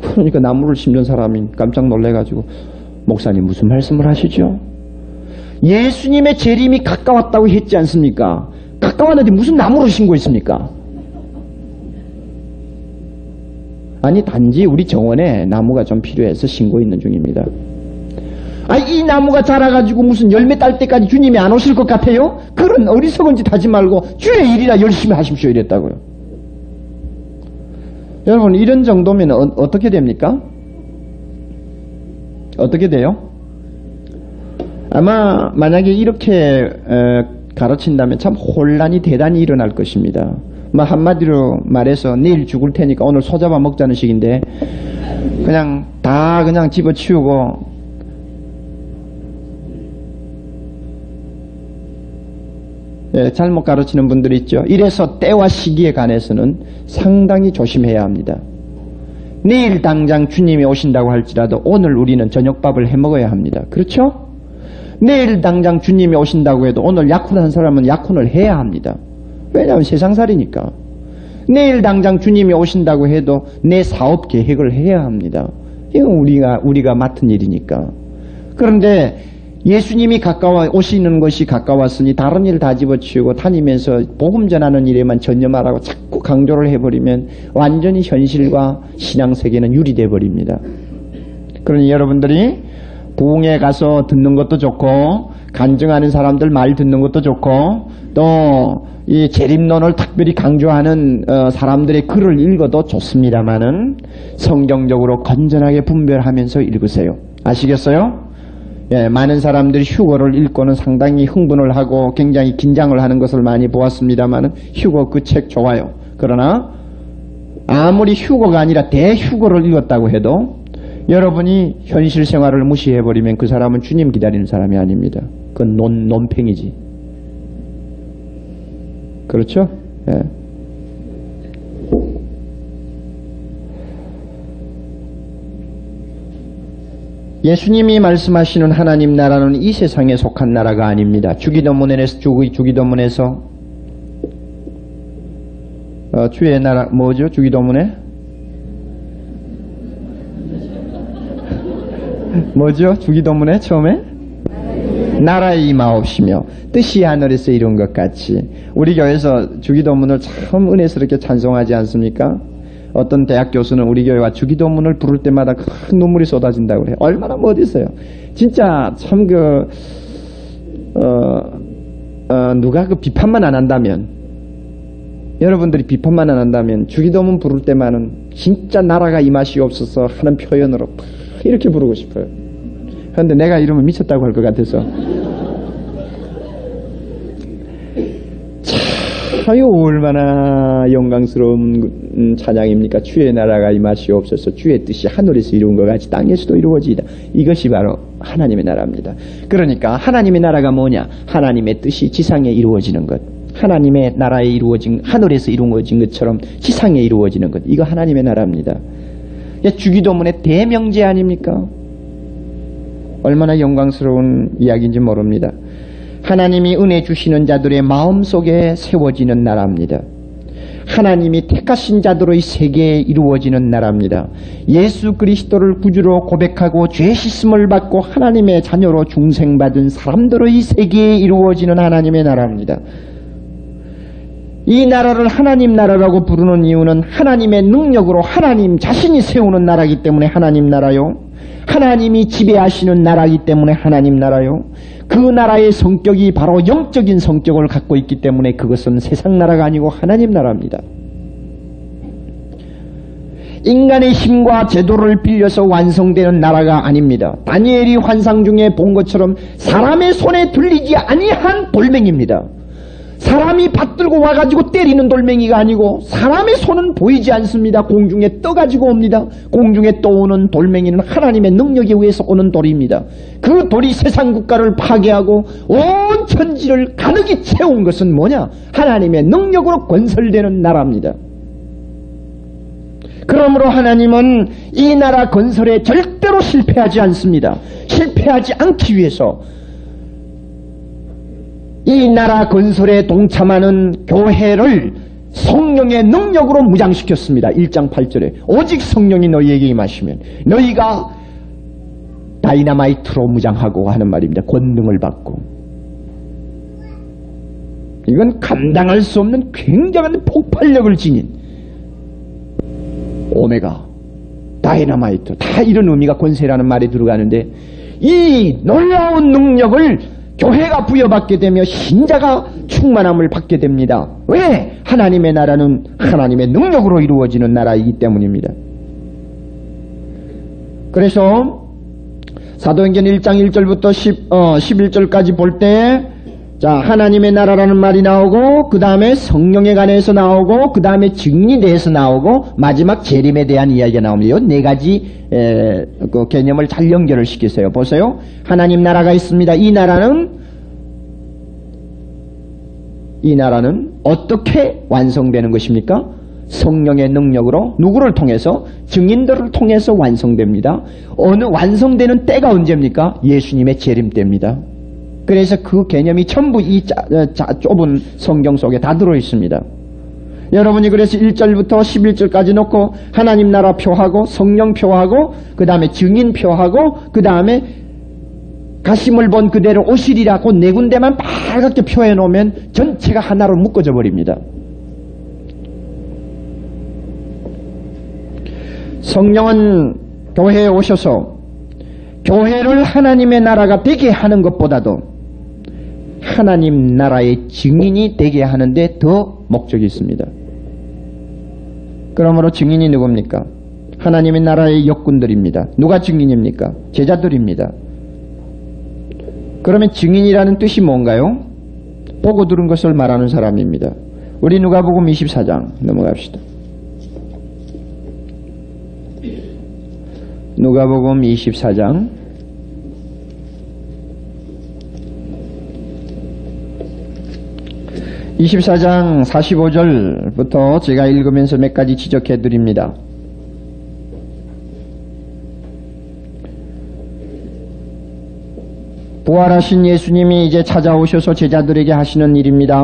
그러니까 나무를 심는 사람이 깜짝 놀래가지고, 목사님 무슨 말씀을 하시죠? 예수님의 재림이 가까웠다고 했지 않습니까? 가까웠는데 무슨 나무를 심고 있습니까? 아니, 단지 우리 정원에 나무가 좀 필요해서 심고 있는 중입니다. 이 나무가 자라가지고 무슨 열매 딸 때까지 주님이 안 오실 것 같아요? 그런 어리석은 짓 하지 말고 주의 일이라 열심히 하십시오 이랬다고요. 여러분, 이런 정도면 어떻게 됩니까? 어떻게 돼요? 아마 만약에 이렇게 가르친다면 참 혼란이 대단히 일어날 것입니다. 한마디로 말해서 내일 죽을 테니까 오늘 소 잡아 먹자는 식인데 그냥 다 그냥 집어치우고 잘못 가르치는 분들이 있죠. 이래서 때와 시기에 관해서는 상당히 조심해야 합니다. 내일 당장 주님이 오신다고 할지라도 오늘 우리는 저녁밥을 해 먹어야 합니다. 그렇죠? 내일 당장 주님이 오신다고 해도 오늘 약혼한 사람은 약혼을 해야 합니다. 왜냐하면 세상살이니까. 내일 당장 주님이 오신다고 해도 내 사업 계획을 해야 합니다. 이건 우리가 맡은 일이니까. 그런데 예수님이 오시는 것이 가까웠으니 다른 일 다 집어치우고 다니면서 복음 전하는 일에만 전념하라고 자꾸 강조를 해버리면 완전히 현실과 신앙세계는 유리돼 버립니다. 그러니 여러분들이 부흥에 가서 듣는 것도 좋고 간증하는 사람들 말 듣는 것도 좋고 또 이 재림론을 특별히 강조하는 사람들의 글을 읽어도 좋습니다마는 성경적으로 건전하게 분별하면서 읽으세요. 아시겠어요? 예, 많은 사람들이 휴거를 읽고는 상당히 흥분을 하고 굉장히 긴장을 하는 것을 많이 보았습니다마는 휴거 그 책 좋아요. 그러나 아무리 휴거가 아니라 대휴거를 읽었다고 해도 여러분이 현실 생활을 무시해버리면 그 사람은 주님 기다리는 사람이 아닙니다. 그건 논팽이지. 그렇죠? 예. 예수님이 말씀하시는 하나님 나라는 이 세상에 속한 나라가 아닙니다. 주기도문에서 주의 나라 뭐죠? 주기도문에 뭐죠? 주기도문에 처음에 나라의 임하옵시며 뜻이 하늘에서 이룬 것 같이. 우리 교회에서 주기도문을 참 은혜스럽게 찬송하지 않습니까? 어떤 대학 교수는 우리 교회와 주기도문을 부를 때마다 큰 눈물이 쏟아진다고 그래요. 얼마나 멋있어요. 진짜 참 누가 그 비판만 안 한다면, 여러분들이 비판만 안 한다면 주기도문 부를 때만은 진짜 나라가 임하시옵소서 하는 표현으로 이렇게 부르고 싶어요. 그런데 내가 이러면 미쳤다고 할 것 같아서. 참 얼마나 영광스러운 찬양입니까? 주의 나라가 임하시옵소서. 주의 뜻이 하늘에서 이루은 것 같이 땅에서도 이루어지이다. 이것이 바로 하나님의 나라입니다. 그러니까 하나님의 나라가 뭐냐? 하나님의 뜻이 지상에 이루어지는 것. 하나님의 나라에 이루어진, 하늘에서 이루어진 것처럼 지상에 이루어지는 것. 이거 하나님의 나라입니다. 주기도문의 대명제 아닙니까? 얼마나 영광스러운 이야기인지 모릅니다. 하나님이 은혜 주시는 자들의 마음속에 세워지는 나라입니다. 하나님이 택하신 자들의 세계에 이루어지는 나라입니다. 예수 그리스도를 구주로 고백하고 죄 씻음을 받고 하나님의 자녀로 중생받은 사람들의 세계에 이루어지는 하나님의 나라입니다. 이 나라를 하나님 나라라고 부르는 이유는 하나님의 능력으로 하나님 자신이 세우는 나라이기 때문에 하나님 나라요. 하나님이 지배하시는 나라이기 때문에 하나님 나라요. 그 나라의 성격이 바로 영적인 성격을 갖고 있기 때문에 그것은 세상 나라가 아니고 하나님 나라입니다. 인간의 힘과 제도를 빌려서 완성되는 나라가 아닙니다. 다니엘이 환상 중에 본 것처럼 사람의 손에 들리지 아니한 돌멩이입니다. 사람이 받들고 와가지고 때리는 돌멩이가 아니고 사람의 손은 보이지 않습니다. 공중에 떠가지고 옵니다. 공중에 떠오는 돌멩이는 하나님의 능력에 의해서 오는 돌입니다. 그 돌이 세상 국가를 파괴하고 온 천지를 가득히 채운 것은 뭐냐? 하나님의 능력으로 건설되는 나라입니다. 그러므로 하나님은 이 나라 건설에 절대로 실패하지 않습니다. 실패하지 않기 위해서 이 나라 건설에 동참하는 교회를 성령의 능력으로 무장시켰습니다. 1장 8절에 오직 성령이 너희에게 임하시면 너희가 다이나마이트로 무장하고 하는 말입니다. 권능을 받고. 이건 감당할 수 없는 굉장한 폭발력을 지닌 오메가, 다이나마이트, 다 이런 의미가 권세라는 말에 들어가는데 이 놀라운 능력을 교회가 부여받게 되며 신자가 충만함을 받게 됩니다. 왜? 하나님의 나라는 하나님의 능력으로 이루어지는 나라이기 때문입니다. 그래서 사도행전 1장 1절부터 11절까지 볼 때, 자, 하나님의 나라라는 말이 나오고, 그 다음에 성령에 관해서 나오고, 그 다음에 증인에 대해서 나오고, 마지막 재림에 대한 이야기가 나옵니다. 이 네 가지 그 개념을 잘 연결을 시키세요. 보세요. 하나님 나라가 있습니다. 이 나라는 어떻게 완성되는 것입니까? 성령의 능력으로 누구를 통해서? 증인들을 통해서 완성됩니다. 완성되는 때가 언제입니까? 예수님의 재림 때입니다. 그래서 그 개념이 전부 이 좁은 성경 속에 다 들어있습니다. 여러분이 그래서 1절부터 11절까지 놓고 하나님 나라 표하고 성령 표하고 그 다음에 증인 표하고 그 다음에 가심을 본 그대로 오시리라고 네 군데만 빨갛게 표해 놓으면 전체가 하나로 묶어져 버립니다. 성령은 교회에 오셔서 교회를 하나님의 나라가 되게 하는 것보다도 하나님 나라의 증인이 되게 하는데 더 목적이 있습니다. 그러므로 증인이 누굽니까? 하나님의 나라의 역군들입니다. 누가 증인입니까? 제자들입니다. 그러면 증인이라는 뜻이 뭔가요? 보고 들은 것을 말하는 사람입니다. 우리 누가복음 24장 넘어갑시다. 누가복음 24장 24장 45절부터 제가 읽으면서 몇 가지 지적해 드립니다. 부활하신 예수님이 이제 찾아오셔서 제자들에게 하시는 일입니다.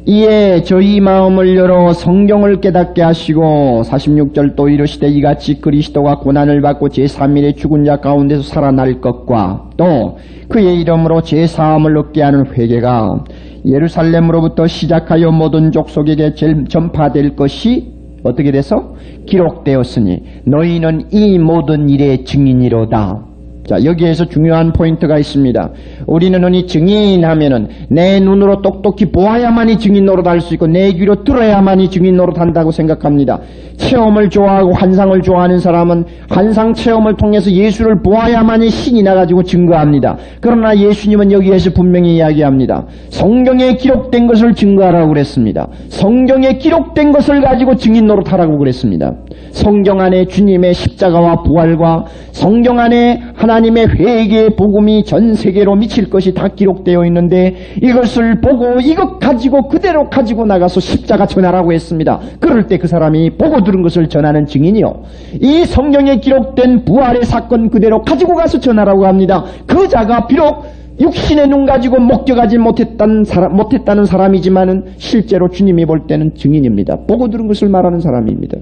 이에 저희 마음을 열어 성경을 깨닫게 하시고 46절 또 이르시되 이같이 그리스도가 고난을 받고 제3일에 죽은 자 가운데서 살아날 것과 또 그의 이름으로 제사함을 얻게 하는 회개가 예루살렘으로부터 시작하여 모든 족속에게 전파될 것이 어떻게 돼서? 기록되었으니 너희는 이 모든 일의 증인이로다. 자, 여기에서 중요한 포인트가 있습니다. 우리는 흔히 증인하면은 내 눈으로 똑똑히 보아야만이 증인 노릇할 수 있고 내 귀로 들어야만이 증인 노릇한다고 생각합니다. 체험을 좋아하고 환상을 좋아하는 사람은 환상 체험을 통해서 예수를 보아야만이 신이 나가지고 증거합니다. 그러나 예수님은 여기에서 분명히 이야기합니다. 성경에 기록된 것을 증거하라고 그랬습니다. 성경에 기록된 것을 가지고 증인 노릇하라고 그랬습니다. 성경 안에 주님의 십자가와 부활과 성경 안에 하나님의 회개의 복음이 전 세계로 미칠 것이 다 기록되어 있는데 이것을 보고 이것 가지고 그대로 가지고 나가서 십자가 전하라고 했습니다. 그럴 때 그 사람이 보고 들은 것을 전하는 증인이요. 이 성경에 기록된 부활의 사건 그대로 가지고 가서 전하라고 합니다. 그 자가 비록 육신의 눈 가지고 목격하지 못했다는 사람이지만은 실제로 주님이 볼 때는 증인입니다. 보고 들은 것을 말하는 사람입니다.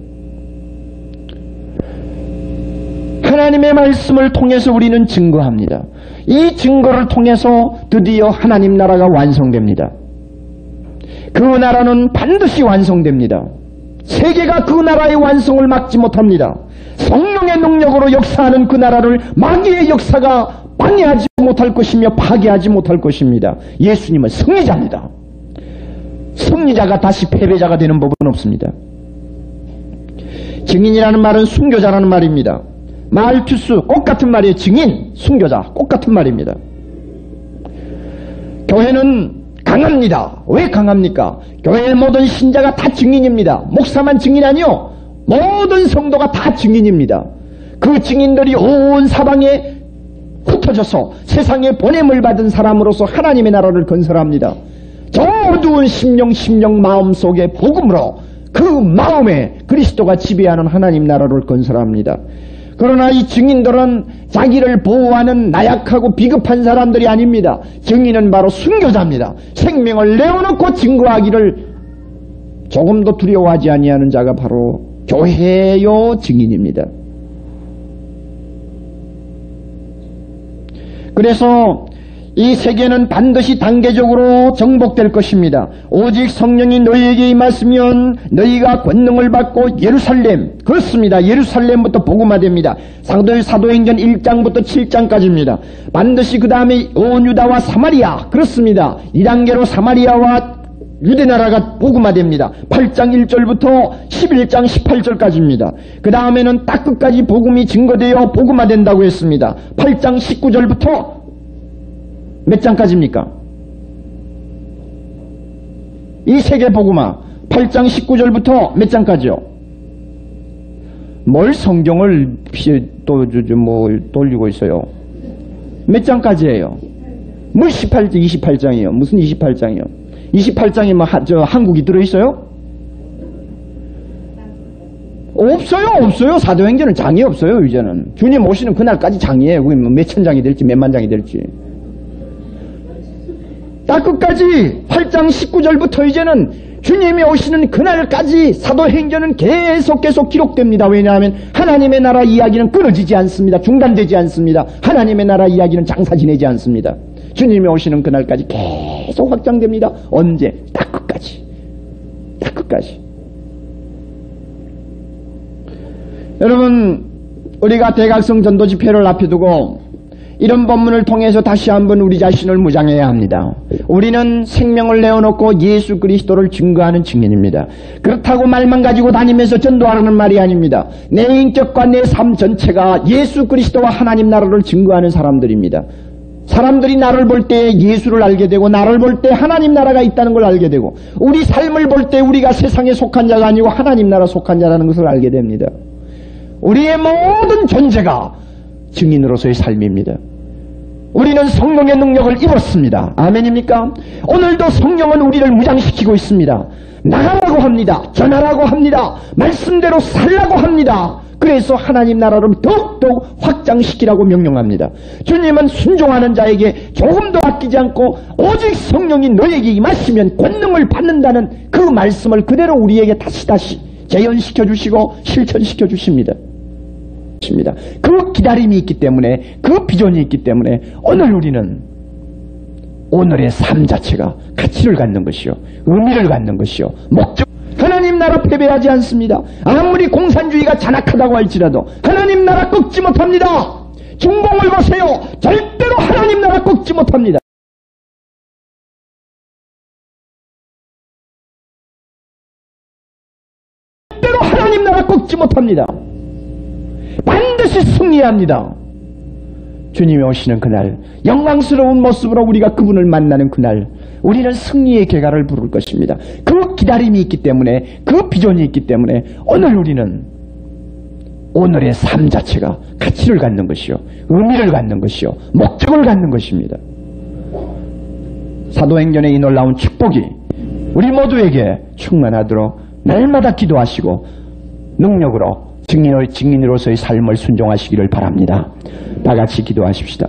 하나님의 말씀을 통해서 우리는 증거합니다. 이 증거를 통해서 드디어 하나님 나라가 완성됩니다. 그 나라는 반드시 완성됩니다. 세계가 그 나라의 완성을 막지 못합니다. 성령의 능력으로 역사하는 그 나라를 마귀의 역사가 방해하지 못할 것이며 파괴하지 못할 것입니다. 예수님은 승리자입니다. 승리자가 다시 패배자가 되는 법은 없습니다. 증인이라는 말은 순교자라는 말입니다. 말투수 꼭 같은 말이에요. 증인, 순교자 꼭 같은 말입니다. 교회는 강합니다. 왜 강합니까? 교회의 모든 신자가 다 증인입니다. 목사만 증인 아니요. 모든 성도가 다 증인입니다. 그 증인들이 온 사방에 흩어져서 세상에 보냄을 받은 사람으로서 하나님의 나라를 건설합니다. 저 어두운 심령 마음속의 복음으로 그 마음에 그리스도가 지배하는 하나님 나라를 건설합니다. 그러나 이 증인들은 자기를 보호하는 나약하고 비급한 사람들이 아닙니다. 증인은 바로 순교자입니다. 생명을 내어놓고 증거하기를 조금도 두려워하지 아니하는 자가 바로 교회요 증인입니다. 그래서 이 세계는 반드시 단계적으로 정복될 것입니다. 오직 성령이 너희에게 임하시면 너희가 권능을 받고 예루살렘, 그렇습니다. 예루살렘부터 복음화됩니다. 사도행전 1장부터 7장까지입니다. 반드시 그 다음에 온 유다와 사마리아, 그렇습니다. 2단계로 사마리아와 유대나라가 복음화됩니다. 8장 1절부터 11장 18절까지입니다. 그 다음에는 딱 끝까지 복음이 증거되어 복음화된다고 했습니다. 8장 19절부터 몇 장까지입니까? 이 세계 복음화 8장 19절부터 몇 장까지요? 뭘 성경을 돌리고 있어요? 몇 장까지예요? 뭐 28장이요? 무슨 28장이요? 28장에 뭐 한국이 들어있어요? 없어요. 사도행전은 장이 없어요. 이제는 주님 오시는 그날까지 장이에요. 그게 뭐 몇천 장이 될지 몇만 장이 될지. 딱 끝까지 8장 19절부터 이제는 주님이 오시는 그날까지 사도행전은 계속 기록됩니다. 왜냐하면 하나님의 나라 이야기는 끊어지지 않습니다. 중단되지 않습니다. 하나님의 나라 이야기는 장사 지내지 않습니다. 주님이 오시는 그날까지 계속 확장됩니다. 언제? 딱 끝까지. 여러분, 우리가 대각성 전도 집회를 앞에 두고 이런 본문을 통해서 다시 한번 우리 자신을 무장해야 합니다. 우리는 생명을 내어놓고 예수 그리스도를 증거하는 증인입니다. 그렇다고 말만 가지고 다니면서 전도하라는 말이 아닙니다. 내 인격과 내 삶 전체가 예수 그리스도와 하나님 나라를 증거하는 사람들입니다. 사람들이 나를 볼 때 예수를 알게 되고 나를 볼 때 하나님 나라가 있다는 걸 알게 되고 우리 삶을 볼 때 우리가 세상에 속한 자가 아니고 하나님 나라 속한 자라는 것을 알게 됩니다. 우리의 모든 존재가 증인으로서의 삶입니다. 우리는 성령의 능력을 입었습니다. 아멘입니까? 오늘도 성령은 우리를 무장시키고 있습니다. 나가라고 합니다. 전하라고 합니다. 말씀대로 살라고 합니다. 그래서 하나님 나라를 더욱더욱 확장시키라고 명령합니다. 주님은 순종하는 자에게 조금도 아끼지 않고 오직 성령이 너에게 임하시면 권능을 받는다는 그 말씀을 그대로 우리에게 다시 재현시켜 주시고 실천시켜 주십니다. 그 기다림이 있기 때문에 그 비전이 있기 때문에 오늘 우리는 오늘의 삶 자체가 가치를 갖는 것이요 의미를 갖는 것이요 목적. 하나님 나라 패배하지 않습니다. 아무리 공산주의가 잔악하다고 할지라도 하나님 나라 꺾지 못합니다. 중공을 보세요. 절대로 하나님 나라 꺾지 못합니다. 절대로 하나님 나라 꺾지 못합니다. 반드시 승리해야 합니다. 주님이 오시는 그날 영광스러운 모습으로 우리가 그분을 만나는 그날 우리는 승리의 개가를 부를 것입니다. 그 기다림이 있기 때문에 그 비전이 있기 때문에 오늘 우리는 오늘의 삶 자체가 가치를 갖는 것이요 의미를 갖는 것이요 목적을 갖는 것입니다. 사도행전의 이 놀라운 축복이 우리 모두에게 충만하도록 날마다 기도하시고 능력으로 증인으로서의 삶을 순종하시기를 바랍니다. 다 같이 기도하십시다.